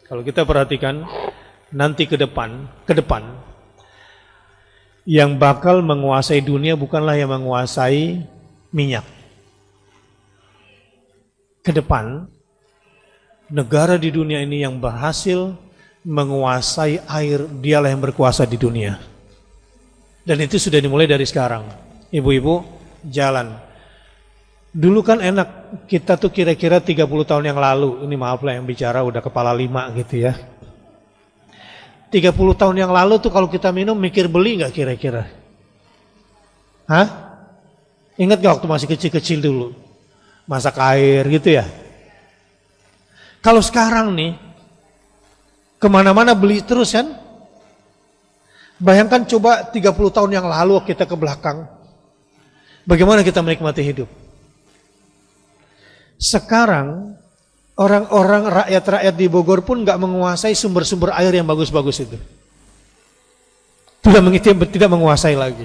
Kalau kita perhatikan nanti ke depan yang bakal menguasai dunia bukanlah yang menguasai minyak. Ke depan negara di dunia ini yang berhasil menguasai air, dialah yang berkuasa di dunia. Dan itu sudah dimulai dari sekarang. Ibu-ibu, jalan. Dulu kan enak, kita tuh kira-kira 30 tahun yang lalu, ini maaf lah yang bicara udah kepala 5 gitu ya. 30 tahun yang lalu tuh kalau kita minum mikir beli gak kira-kira? Hah? Ingat gak waktu masih kecil-kecil dulu? Masak air gitu ya? Kalau sekarang nih, kemana-mana beli terus kan? Bayangkan coba 30 tahun yang lalu kita ke belakang, bagaimana kita menikmati hidup? Sekarang orang-orang rakyat-rakyat di Bogor pun nggak menguasai sumber-sumber air yang bagus-bagus itu. Tidak menguasai lagi.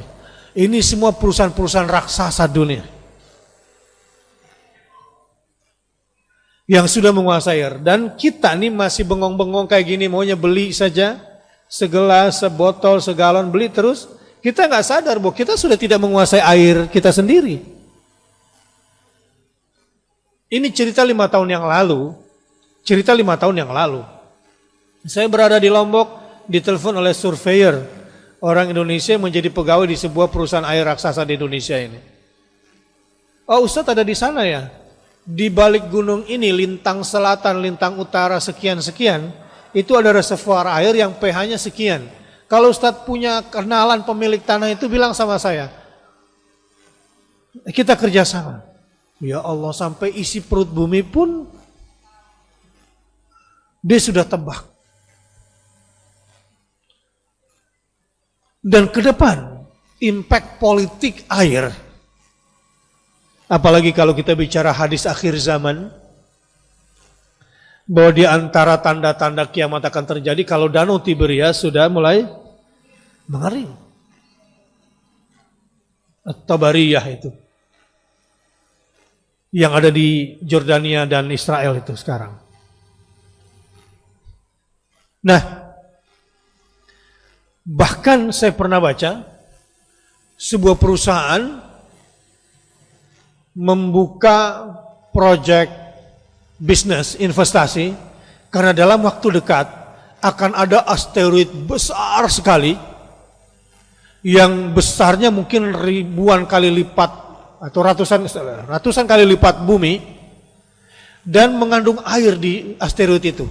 Ini semua perusahaan-perusahaan raksasa dunia yang sudah menguasai air. Dan kita nih masih bengong-bengong kayak gini, maunya beli saja segelas, sebotol, segalon, beli terus. Kita nggak sadar bahwa kita sudah tidak menguasai air kita sendiri. Ini cerita 5 tahun yang lalu. Saya berada di Lombok, ditelepon oleh surveyor orang Indonesia yang menjadi pegawai di sebuah perusahaan air raksasa di Indonesia ini. Oh, Ustadz ada di sana ya? Di balik gunung ini, lintang selatan, lintang utara sekian-sekian, itu ada reservoir air yang pH-nya sekian. Kalau Ustadz punya kenalan pemilik tanah itu, bilang sama saya. Kita kerjasama. Ya Allah, sampai isi perut bumi pun dia sudah tebak. Dan ke depan, impact politik air, apalagi kalau kita bicara hadis akhir zaman, bahwa di antara tanda-tanda kiamat akan terjadi kalau Danau Tiberias sudah mulai mengering. At-Tabariyah itu, yang ada di Jordania dan Israel itu sekarang. Nah, bahkan saya pernah baca sebuah perusahaan membuka proyek bisnis investasi karena dalam waktu dekat akan ada asteroid besar sekali yang besarnya mungkin ribuan kali lipat atau ratusan kali lipat bumi dan mengandung air di asteroid itu.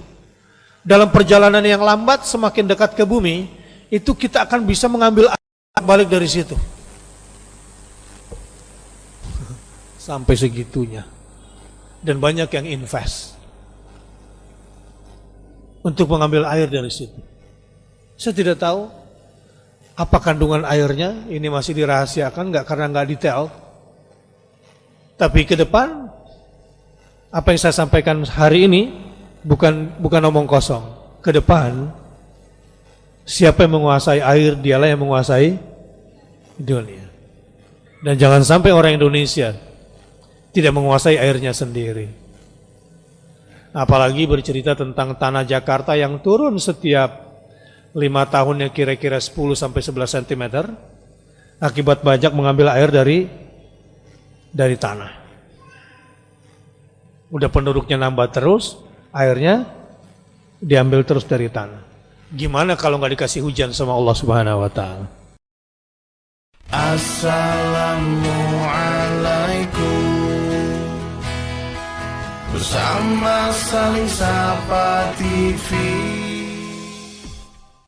Dalam perjalanan yang lambat semakin dekat ke bumi, itu kita akan bisa mengambil air balik dari situ. Sampai segitunya. Dan banyak yang invest untuk mengambil air dari situ. Saya tidak tahu apa kandungan airnya, ini masih dirahasiakan karena nggak detail. Tapi ke depan, apa yang saya sampaikan hari ini bukan omong kosong. Ke depan, siapa yang menguasai air, dialah yang menguasai dunia. Dan jangan sampai orang Indonesia tidak menguasai airnya sendiri. Apalagi bercerita tentang tanah Jakarta yang turun setiap 5 tahunnya kira-kira 10-11 cm akibat banyak mengambil air dari tanah. Udah penduduknya nambah terus, airnya diambil terus dari tanah. Gimana kalau nggak dikasih hujan sama Allah Subhanahu wa taala? Assalamualaikum. Bersama Saling Sapa TV.